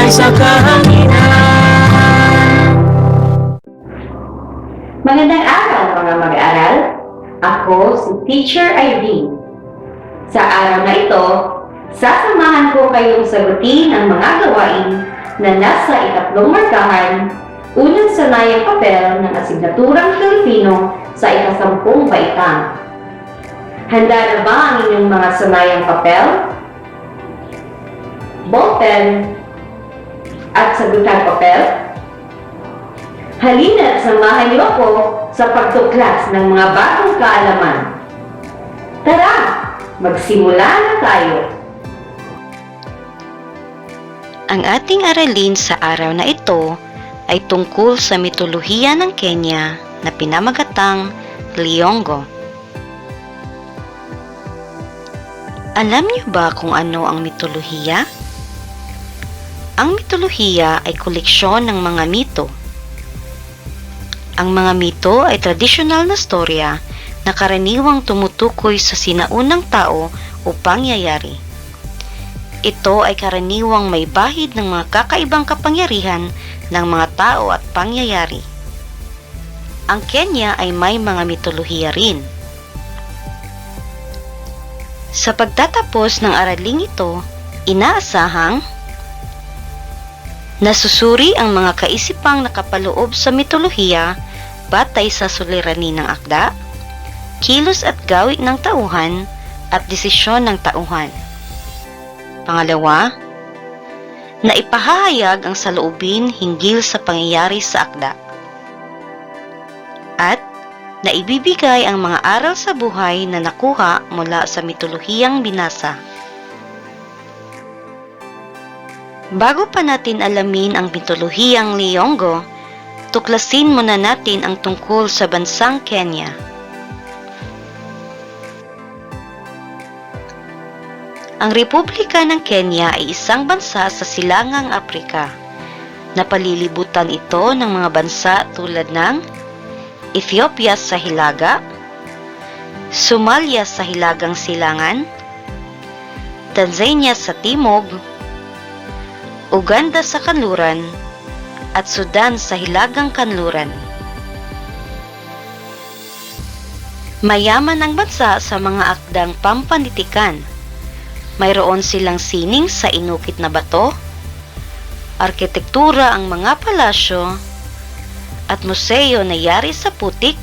sa kahanginan. Magandang araw mga mag-aaral. Ako si Teacher Irene. Sa araw na ito, sasamahan ko kayong sagutin ang mga gawain na nasa ikatlong markahan, unang sanayang papel ng asignaturang Filipino sa ika-10 baitang. Handa na ba ang inyong mga sanayang papel, ballpen, at sagutang papel? Halina't samahan niyo ako sa pagtuklas ng mga bagong kaalaman. Tara, magsimula na tayo! Ang ating aralin sa araw na ito ay tungkol sa mitolohiya ng Kenya na pinamagatang Liyongo. Alam niyo ba kung ano ang mitolohiya? Ang mitolohiya ay koleksyon ng mga mito. Ang mga mito ay tradisyonal na storya na karaniwang tumutukoy sa sinaunang tao o pangyayari. Ito ay karaniwang may bahid ng mga kakaibang kapangyarihan ng mga tao at pangyayari. Ang Kenya ay may mga mitolohiya rin. Sa pagtatapos ng araling ito, inaasahang nasusuri ang mga kaisipang nakapaloob sa mitolohiya batay sa suliranin ng akda, kilos at gawi ng tauhan at desisyon ng tauhan. Pangalawa, na ipahahayag ang saloobin hinggil sa pangyayari sa akda. At naibibigay ang mga aral sa buhay na nakuha mula sa mitolohiyang binasa. Bago pa natin alamin ang mitolohiyang Liyongo, tuklasin muna natin ang tungkol sa bansang Kenya. Ang Republika ng Kenya ay isang bansa sa silangang Afrika. Napalilibutan ito ng mga bansa tulad ng Ethiopia sa hilaga, Somalia sa hilagang silangan, Tanzania sa timog, Uganda sa kanluran, at Sudan sa hilagang kanluran. Mayaman ang bansa sa mga akdang pampanitikan. Mayroon silang sining sa inukit na bato, arkitektura ang mga palasyo, at museo na yari sa putik.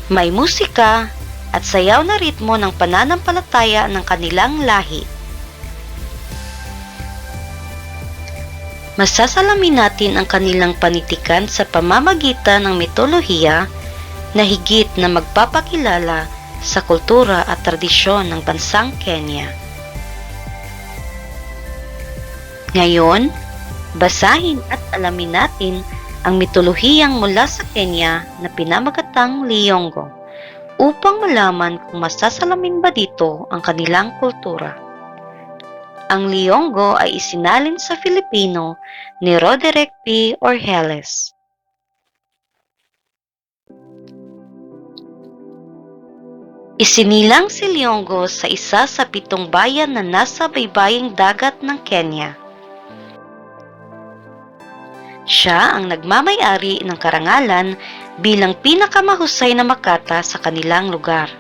May musika at sayaw na ritmo ng pananampalataya ng kanilang lahi. Masasalamin natin ang kanilang panitikan sa pamamagitan ng mitolohiya na higit na magpapakilala sa kultura at tradisyon ng bansang Kenya. Ngayon, basahin at alamin natin ang mitolohiyang mula sa Kenya na pinamagatang Liyongo upang malaman kung masasalamin ba dito ang kanilang kultura. Ang Liyongo ay isinalin sa Filipino ni Roderick P. Ornelas. Isinilang si Liyongo sa isa sa 7 bayan na nasa baybaying dagat ng Kenya. Siya ang nagmamay-ari ng karangalan bilang pinakamahusay na makata sa kanilang lugar.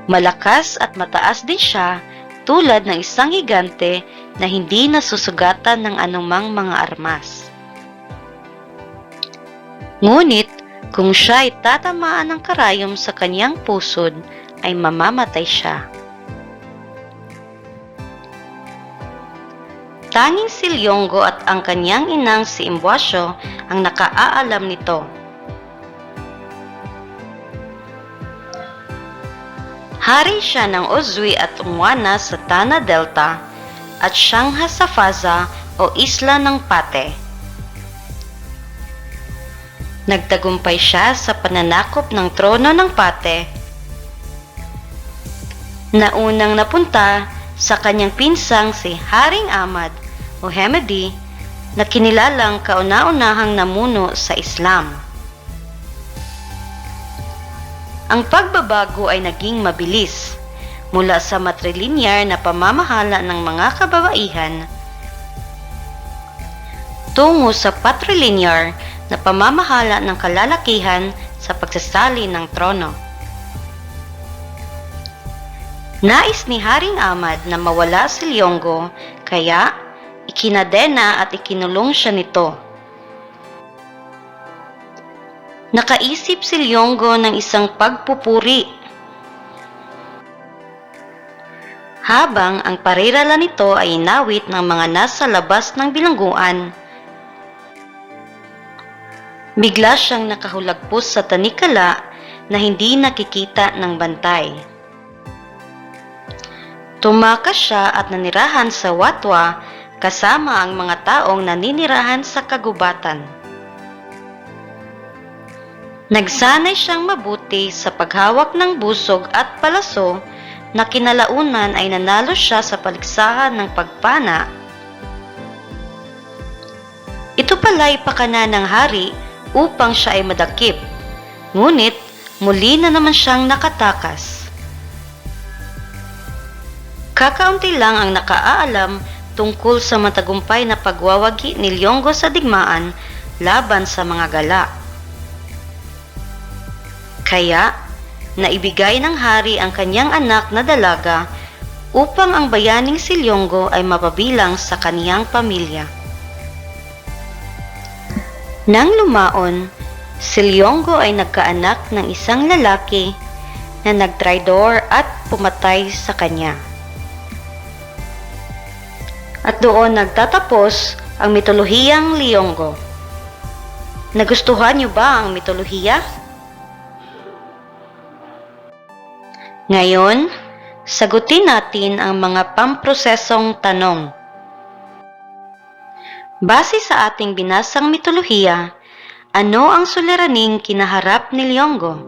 Malakas at mataas din siya tulad ng isang higante na hindi nasusugatan ng anumang mga armas. Ngunit, kung siya ay tatamaan ng karayom sa kanyang pusod, ay mamamatay siya. Tanging si Liyongo at ang kanyang inang si Imboasyo ang nakaaalam nito. Hari siya ng Ozwi at Umwana sa Tana Delta at Shangha sa Faza o Isla ng Pate. Nagtagumpay siya sa pananakop ng trono ng Pate na unang napunta sa kanyang pinsang si Haring Ahmad o Hemedi na kinilalang kauna-unahang namuno sa Islam. Ang pagbabago ay naging mabilis. mula sa matrilinear na pamamahala ng mga kababaihan tungo sa patrilinear na pamamahala ng kalalakihan sa pagsasali ng trono. Nais ni Haring Ahmad na mawala si Liyonggo, kaya ikinadena at ikinulong siya nito. Nakaisip si Liyonggo ng isang pagpupuri. Habang ang parirala nito ay inawit ng mga nasa labas ng bilangguan, bigla siyang nakahulagpos sa tanikala na hindi nakikita ng bantay. Tumakas siya at nanirahan sa watwa kasama ang mga taong naninirahan sa kagubatan. Nagsanay siyang mabuti sa paghawak ng busog at palaso na kinalaunan ay nanalo siya sa paligsahan ng pagpana. Ito pala'y pakana ng hari upang siya ay madakip, ngunit muli na naman siyang nakatakas. Kakaunti lang ang nakaalam tungkol sa matagumpay na pagwawagi ni Liyonggo sa digmaan laban sa mga gala. Kaya, naibigay ng hari ang kanyang anak na dalaga upang ang bayaning si Liyonggo ay mapabilang sa kaniyang pamilya. Nang lumaon, si Liyonggo ay nagkaanak ng isang lalaki na nagtraidor at pumatay sa kanya. At doon nagtatapos ang mitolohiyang Liyonggo. Nagustuhan niyo ba ang mitolohiya? Ngayon, sagutin natin ang mga pamprosesong tanong. Base sa ating binasang mitolohiya, ano ang suliraning kinaharap ni Liyonggo?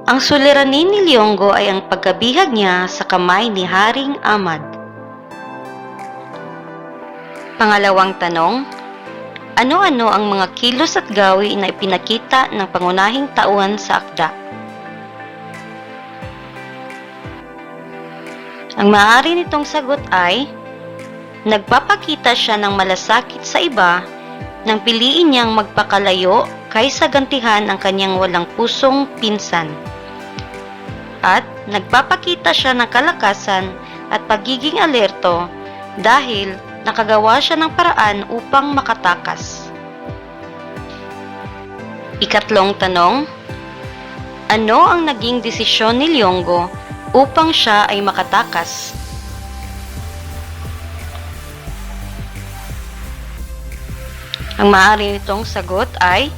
Ang suliranin ni Liyonggo ay ang pagkabihag niya sa kamay ni Haring Ahmad. Pangalawang tanong, ano-ano ang mga kilos at gawi na ipinakita ng pangunahing tauhan sa akda? Ang maaari nitong sagot ay, nagpapakita siya ng malasakit sa iba nang piliin niyang magpakalayo kaysa gantihan ang kanyang walang pusong pinsan. At nagpapakita siya ng kalakasan at pagiging alerto dahil nakagawa siya ng paraan upang makatakas. Ikatlong tanong, ano ang naging desisyon ni Liyonggo upang siya ay makatakas? Ang maaari nitong sagot ay,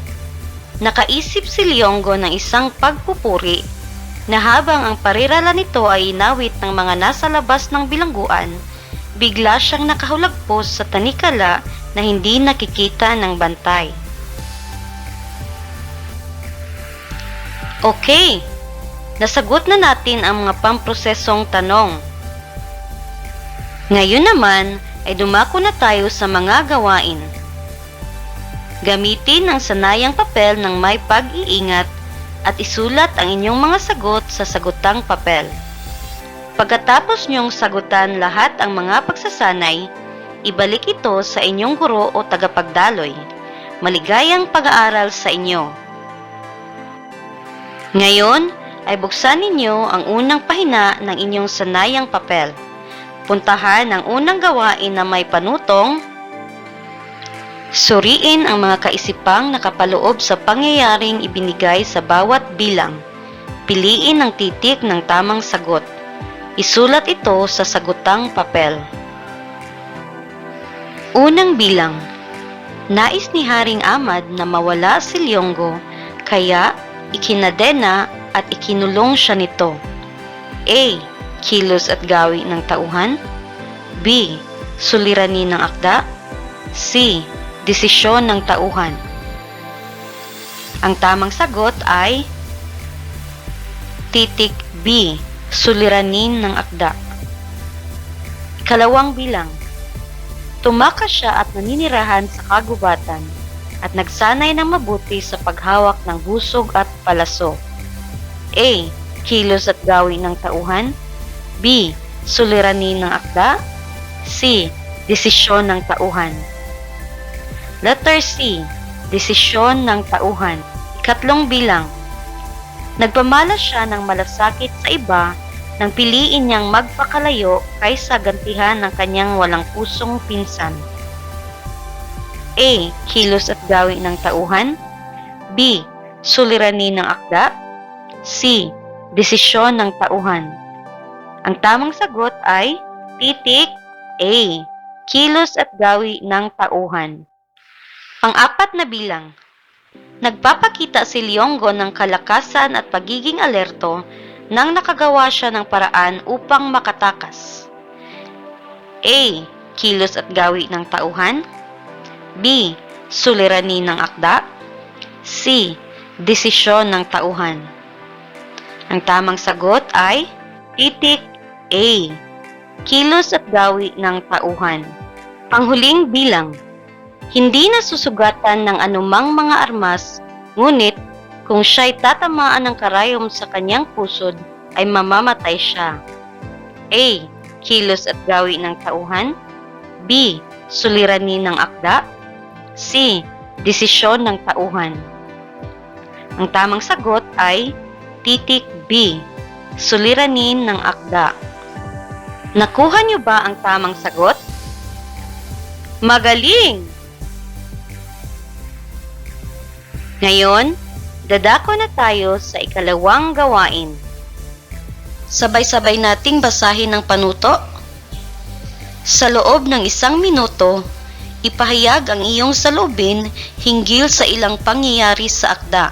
nakaisip si Liyonggo ng isang pagpupuri na habang ang parirala nito ay inawit ng mga nasa labas ng bilangguan, bigla siyang nakahulagpos sa tanikala na hindi nakikita ng bantay. Okay, nasagot na natin ang mga pamprosesong tanong. Ngayon naman ay dumako na tayo sa mga gawain. Gamitin ang sanayang papel ng may pag-iingat at isulat ang inyong mga sagot sa sagutang papel. Pagkatapos niyong sagutan lahat ang mga pagsasanay, ibalik ito sa inyong guro o tagapagdaloy. Maligayang pag-aaral sa inyo. Ngayon ay buksan ninyo ang unang pahina ng inyong sanayang papel. Puntahan ang unang gawain na may panutong, suriin ang mga kaisipang nakapaloob sa pangyayaring ibinigay sa bawat bilang. Piliin ang titik ng tamang sagot. Isulat ito sa sagutang papel. Unang bilang. Nais ni Haring Ahmad na mawala si Liyonggo, kaya ikinadena at ikinulong siya nito. A. Kilos at gawi ng tauhan. B. Suliranin ng akda. C. Desisyon ng tauhan. Ang tamang sagot ay titik B. Suliranin ng akda. Ikalawang bilang. Tumakas siya at naninirahan sa kagubatan at nagsanay ng mabuti sa paghawak ng busog at palaso. A. Kilos at gawi ng tauhan. B. Suliranin ng akda. C. Desisyon ng tauhan. Letter C. Desisyon ng tauhan. Ikatlong bilang. Nagpamalas siya ng malasakit sa iba nang piliin niyang magpakalayo kaysa gantihan ng kanyang walang pusong pinsan. A. Kilos at gawi ng tauhan. B. Suliranin ng akda. C. Desisyon ng tauhan. Ang tamang sagot ay titik A. Kilos at gawi ng tauhan. Pang-apat na bilang. Nagpapakita si Liyonggo ng kalakasan at pagiging alerto nang nakagawa siya ng paraan upang makatakas. A. Kilos at gawi ng tauhan. B. Suliranin ng akda. C. Desisyon ng tauhan. Ang tamang sagot ay titik A. Kilos at gawi ng tauhan. Panghuling bilang. Hindi nasusugatan ng anumang mga armas, ngunit kung siya'y tatamaan ng karayom sa kanyang pusod, ay mamamatay siya. A. Kilos at gawi ng tauhan. B. Suliranin ng akda. C. Desisyon ng tauhan. Ang tamang sagot ay titik B. Suliranin ng akda. Nakuha niyo ba ang tamang sagot? Magaling! Ngayon, dadako na tayo sa ikalawang gawain. Sabay-sabay nating basahin ang panuto. Sa loob ng 1 minuto, ipahayag ang iyong saloobin hinggil sa ilang pangyayari sa akda.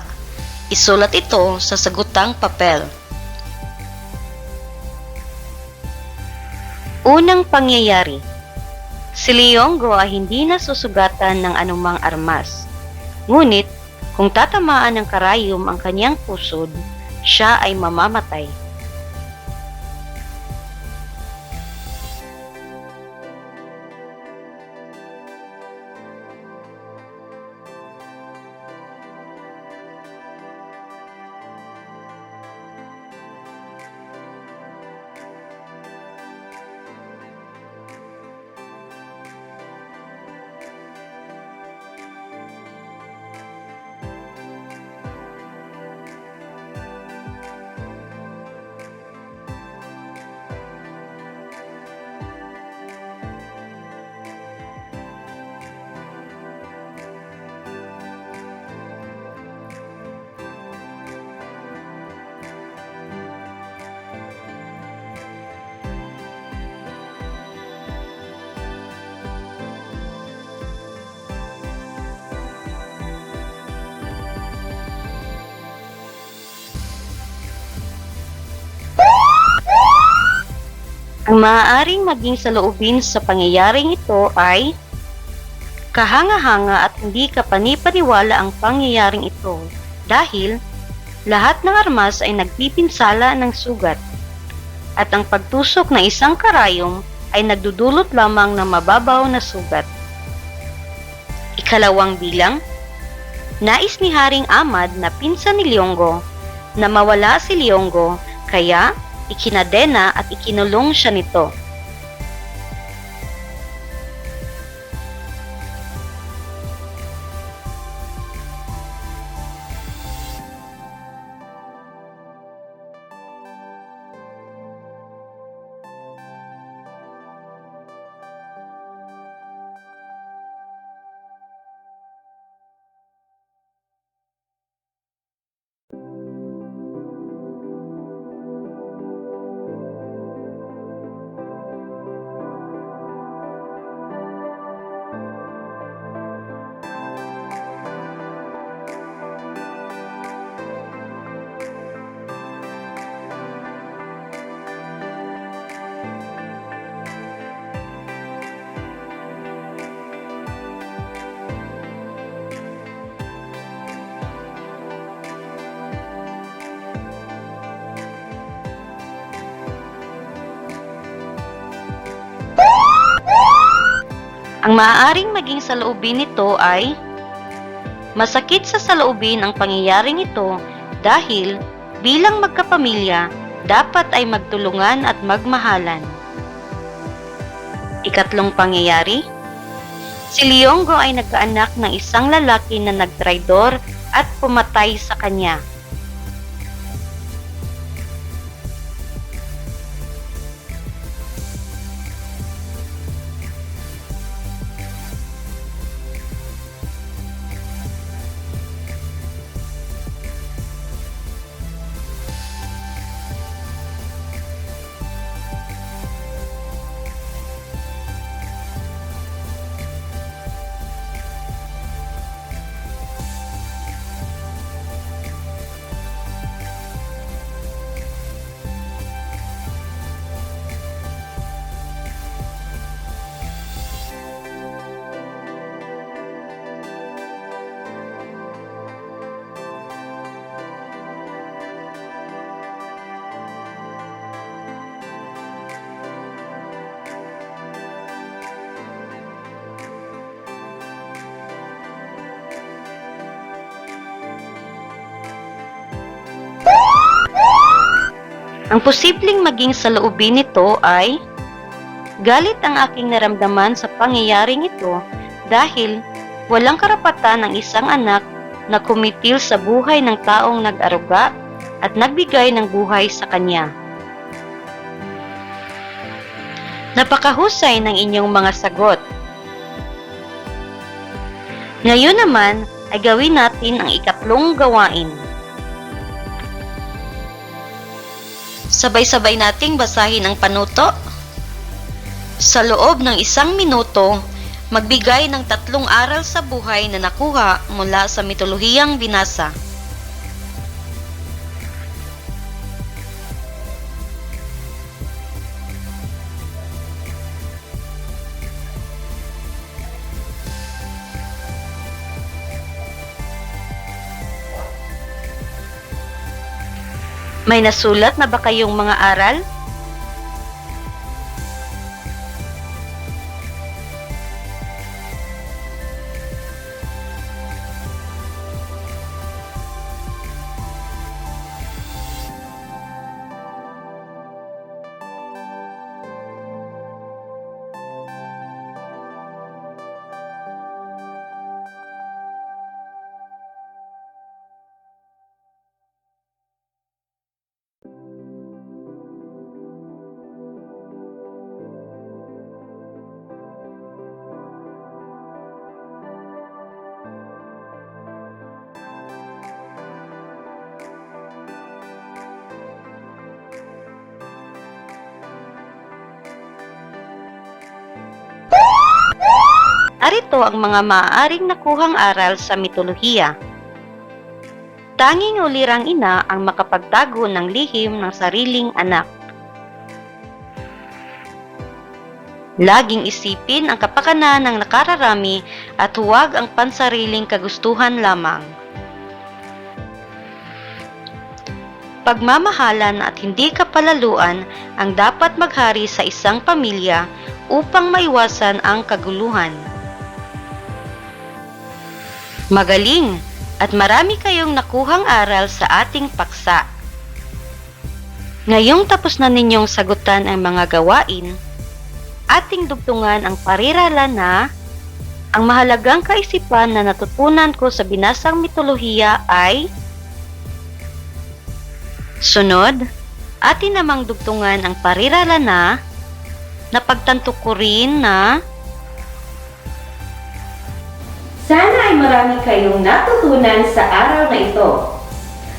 Isulat ito sa sagutang papel. Unang pangyayari. Si Liyonggo ay hindi nasusugatan ng anumang armas. Ngunit, kung tatamaan ng karayom ang kanyang pusod, siya ay mamamatay. Ang maaaring maging saloobin sa pangyayaring ito ay kahanga-hanga at hindi kapanipaniwala ang pangyayaring ito dahil lahat ng armas ay nagpipinsala ng sugat at ang pagtusok ng isang karayom ay nagdudulot lamang ng mababaw na sugat. Ikalawang bilang. Nais ni Haring Ahmad na pinsan ni Liyonggo na mawala si Liyonggo kaya ikinadena at ikinulong siya nito. Ang maaaring maging saloobin nito ay Masakit sa saloobin ang pangyayaring ito dahil bilang magkapamilya, dapat ay magtulungan at magmahalan. Ikatlong pangyayari, si Liongo ay nagkaanak ng isang lalaki na nagtraidor at pumatay sa kanya. Ang posibleng maging saloobin nito ay, galit ang aking naramdaman sa pangyayaring ito dahil walang karapatan ng isang anak na kumitil sa buhay ng taong nag-aruga at nagbigay ng buhay sa kanya. Napakahusay ng inyong mga sagot. Ngayon naman ay gawin natin ang ikatlong gawain. Sabay-sabay nating basahin ang panuto. Sa loob ng 1 minuto, magbigay ng 3 aral sa buhay na nakuha mula sa mitolohiyang binasa. May nasulat na ba kayong mga aral? Arito ang mga maaaring nakuhang aral sa mitolohiya. Tanging ulirang ina ang makapagtago ng lihim ng sariling anak. Laging isipin ang kapakanan ng nakararami at huwag ang pansariling kagustuhan lamang. Pagmamahalan at hindi kapalaluan ang dapat maghari sa isang pamilya upang maiwasan ang kaguluhan. Magaling at marami kayong nakuhang aral sa ating paksa. Ngayong tapos na ninyong sagutan ang mga gawain, ating dugtungan ang parirala na ang mahalagang kaisipan na natutunan ko sa binasang mitolohiya ay sunod, atin namang dugtungan ang parirala na napagtanto ko rin na Sana ay marami kayong natutunan sa araw na ito.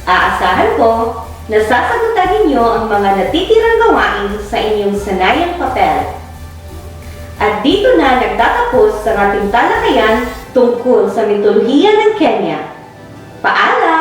Aasahan ko na sasagutan ninyo ang mga natitirang gawain sa inyong sanayang papel. At dito na nagtatapos ang ating talakayan tungkol sa mitolohiya ng Kenya. Paalam!